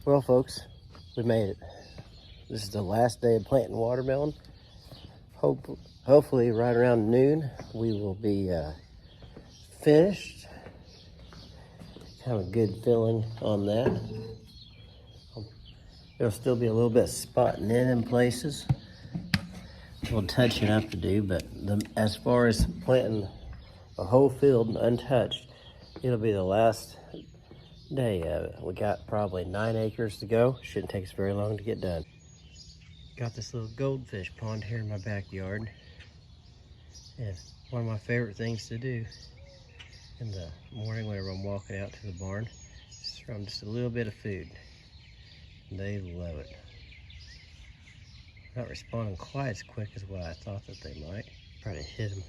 Well, folks, we made it. This is the last day of planting watermelon. Hopefully right around noon, we will be finished. Have a good feeling on that. There'll still be a little bit of spotting in places. We'll touch it up to do, but as far as planting a whole field untouched, it'll be the last day of it. We got probably 9 acres to go. Shouldn't take us very long to get done. Got this little goldfish pond here in my backyard. And it's one of my favorite things to do in the morning whenever I'm walking out to the barn. Just throw them just a little bit of food. And they love it. Not responding quite as quick as what I thought that they might. Try to hit them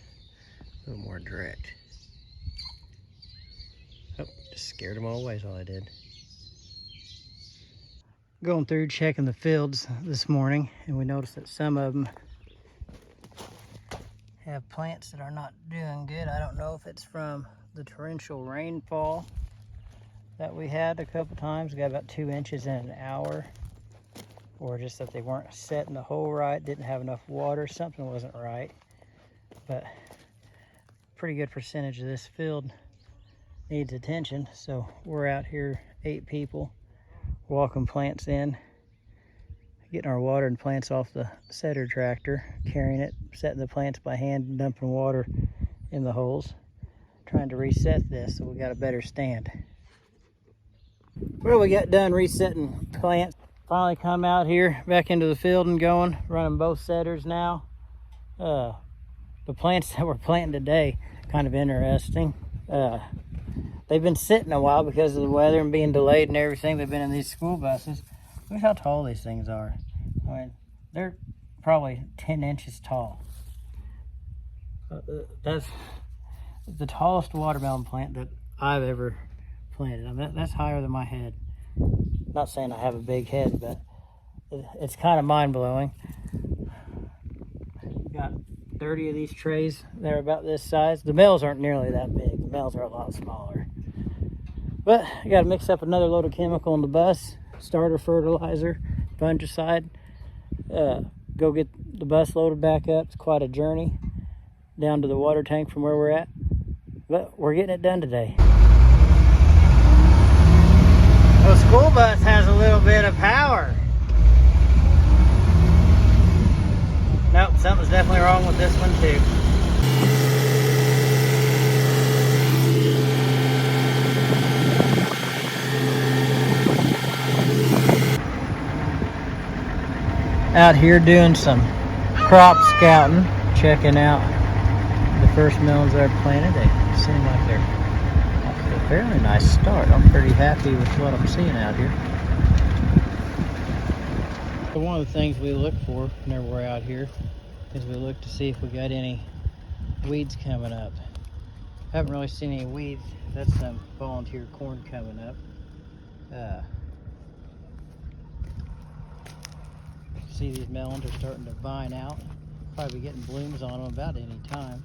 a little more direct. Oh, just scared them all away is all I did. Going through checking the fields this morning, and we noticed that some of them have plants that are not doing good. I don't know if it's from the torrential rainfall that we had a couple times. We got about 2 inches in an hour, or just that they weren't setting the hole right, didn't have enough water, something wasn't right. But pretty good percentage of this field needs attention, so we're out here 8 people walking plants in, getting our watering plants off the setter tractor, carrying it, setting the plants by hand, dumping water in the holes, trying to reset this so we got a better stand. Well, we got done resetting plants. Finally come out here back into the field and going, running both setters now. The plants that we're planting today, kind of interesting. They've been sitting a while because of the weather and being delayed and everything. They've been in these school buses. Look how tall these things are. I mean, they're probably 10 inches tall. That's the tallest watermelon plant that I've ever planted. I mean, that's higher than my head. Not saying I have a big head, but it's kind of mind-blowing. Got 30 of these trays. They're about this size. The males aren't nearly that big. The males are a lot smaller. But I got to mix up another load of chemical in the bus, starter fertilizer, fungicide. Go get the bus loaded back up. It's quite a journey down to the water tank from where we're at. But we're getting it done today. The school bus has a little bit of power. Nope, something's definitely wrong with this one too. Out here doing some crop scouting, checking out the first melons that are planted. They seem like they're off to a fairly nice start. I'm pretty happy with what I'm seeing out here. So one of the things we look for whenever we're out here is we look to see if we got any weeds coming up. Haven't really seen any weeds. That's some volunteer corn coming up. See, these melons are starting to vine out. Probably getting blooms on them about any time.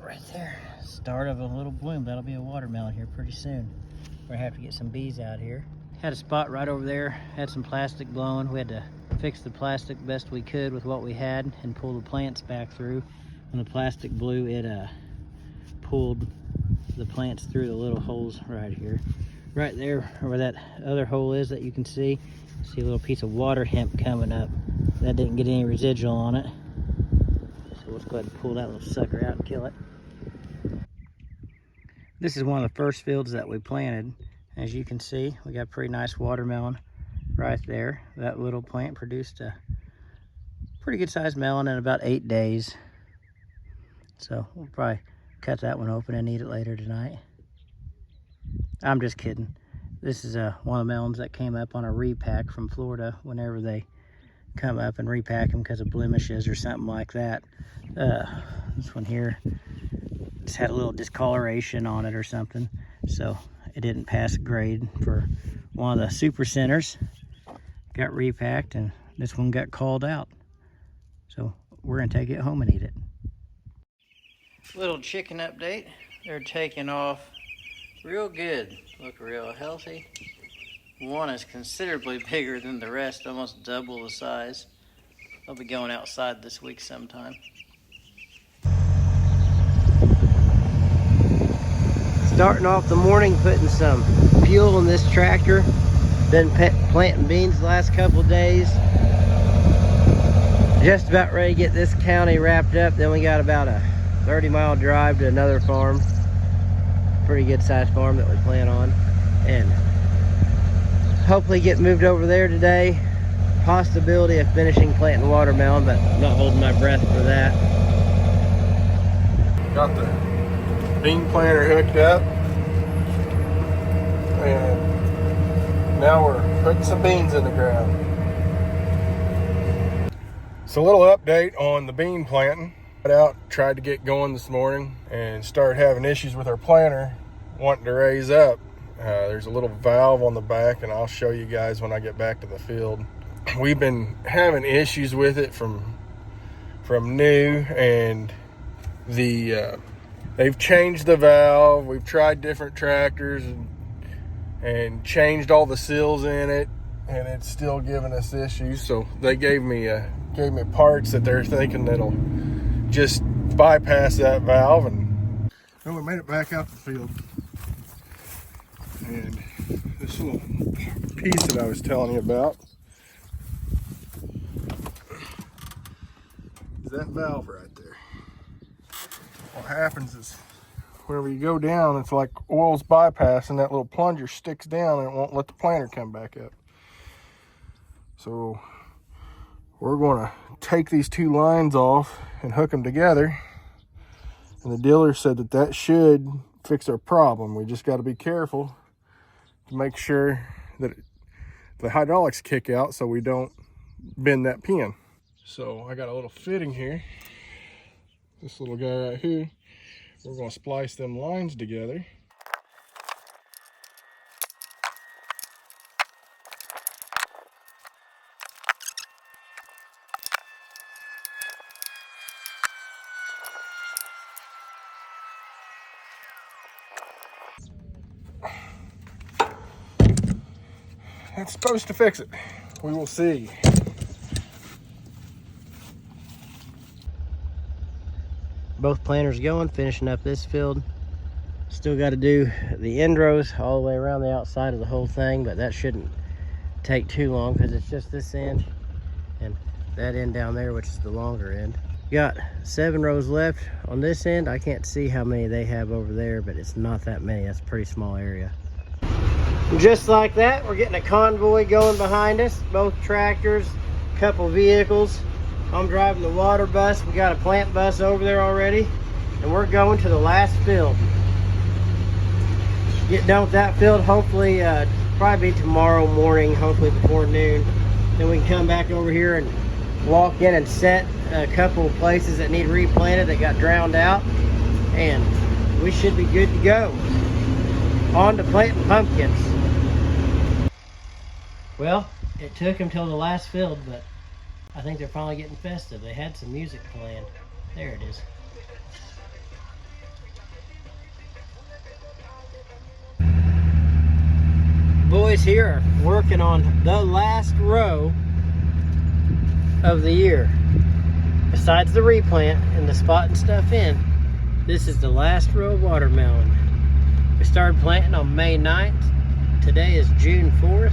Right there, start of a little bloom. That'll be a watermelon here pretty soon. We're gonna have to get some bees out here. Had a spot right over there, had some plastic blowing. We had to fix the plastic best we could with what we had and pull the plants back through. When the plastic blew, it pulled the plants through the little holes right here. Right there, where that other hole is that you can see a little piece of water hemp coming up. That didn't get any residual on it. So let's go ahead and pull that little sucker out and kill it. This is one of the first fields that we planted. As you can see, we got a pretty nice watermelon right there. That little plant produced a pretty good sized melon in about 8 days. So we'll probably cut that one open and eat it later tonight. I'm just kidding. This is one of the melons that came up on a repack from Florida whenever they come up and repack them because of blemishes or something like that. This one here just had a little discoloration on it or something, so it didn't pass grade for one of the super centers. Got repacked, and this one got called out. So we're gonna take it home and eat it. Little chicken update. They're taking off real good. Look real healthy. One is considerably bigger than the rest, almost double the size. They'll be going outside this week sometime. Starting off the morning, putting some fuel in this tractor. Been planting beans the last couple days. Just about ready to get this county wrapped up. Then we got about a 30-mile drive to another farm. Pretty good sized farm that we plan on. And hopefully get moved over there today. Possibility of finishing planting watermelon, but I'm not holding my breath for that. Got the bean planter hooked up, and now we're putting some beans in the ground. So a little update on the bean planting. Tried to get going this morning and started having issues with our planter wanting to raise up. There's a little valve on the back, and I'll show you guys when I get back to the field. We've been having issues with it from new, and they've changed the valve. We've tried different tractors and changed all the seals in it, and it's still giving us issues. So they gave me parts that they're thinking that'll just bypass that valve. And well, we made it back out the field, and this little piece that I was telling you about is that valve right there. What happens is whenever you go down, it's like oil's bypassing, that little plunger sticks down and it won't let the planter come back up. So we're going to take these two lines off and hook them together, and the dealer said that should fix our problem. We just got to be careful to make sure that the hydraulics kick out so we don't bend that pin. So I got a little fitting here, this little guy right here. We're going to splice them lines together. That's supposed to fix it. We will see. Both planters going, finishing up this field. Still got to do the end rows all the way around the outside of the whole thing, but that shouldn't take too long because it's just this end and that end down there, which is the longer end. Got 7 rows left on this end. I can't see how many they have over there, but it's not that many. That's a pretty small area. Just like that, we're getting a convoy going behind us. Both tractors, a couple vehicles. I'm driving the water bus. We got a plant bus over there already, and we're going to the last field. Get done with that field, hopefully, probably tomorrow morning, hopefully before noon. Then we can come back over here and walk in and set a couple of places that need replanted that got drowned out, and we should be good to go. On to planting pumpkins. Well, it took them till the last field, but I think they're finally getting festive. They had some music playing. There it is. Boys here are working on the last row of the year. Besides the replant and the spotting stuff in, this is the last row of watermelon. We started planting on May 9th. Today is June 4th.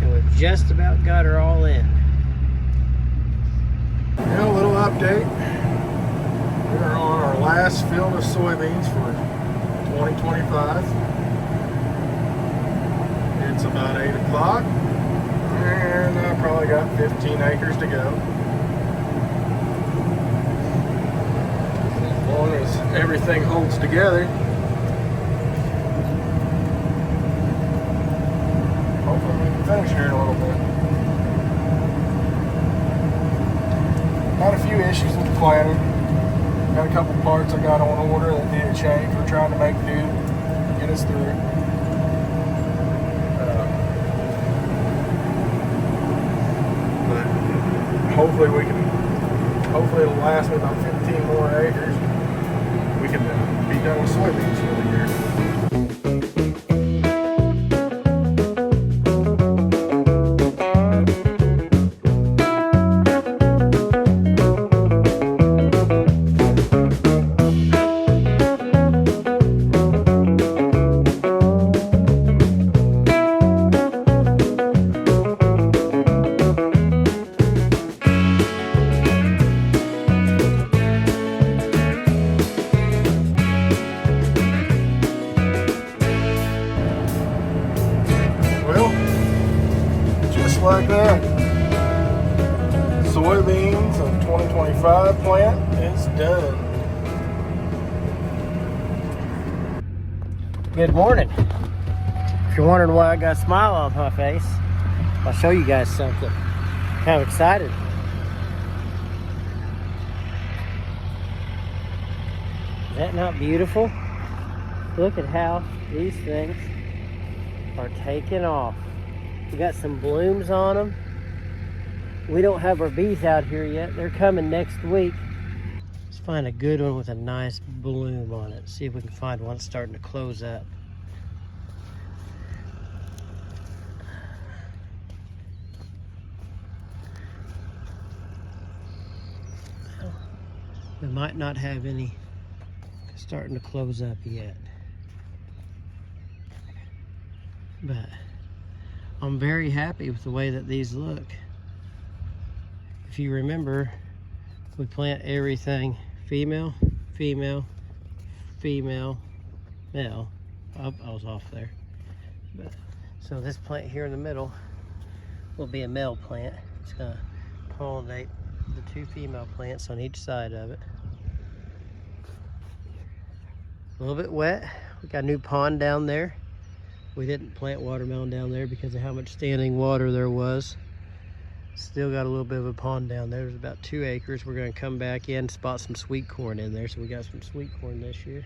And we've just about got her all in. Yeah, a little update. We're on our last field of soybeans for 2025. It's about 8 o'clock, and I probably got 15 acres to go. As long as everything holds together, hopefully we can finish here in a little bit. Had a few issues with the planter. Got a couple parts I got on order that need a change. We're trying to make do, get us through. But hopefully it'll last me about 15 more acres. We can be done with soybeans for the year. like that. Soybeans of 2025 plant is done. Good morning. If you're wondering why I got a smile on my face, I'll show you guys something. Kind of excited. Is that not beautiful? Look at how these things are taking off. We got some blooms on them. We don't have our bees out here yet. They're coming next week. Let's find a good one with a nice bloom on it. See if we can find one starting to close up. We might not have any starting to close up yet, but I'm very happy with the way that these look. If you remember, we plant everything female, female, female, male. Oh, I was off there. But, so this plant here in the middle will be a male plant. It's gonna pollinate the two female plants on each side of it. A little bit wet. We got a new pond down there. We didn't plant watermelon down there because of how much standing water there was. Still got a little bit of a pond down there. There's about 2 acres. We're gonna come back in, spot some sweet corn in there. So we got some sweet corn this year.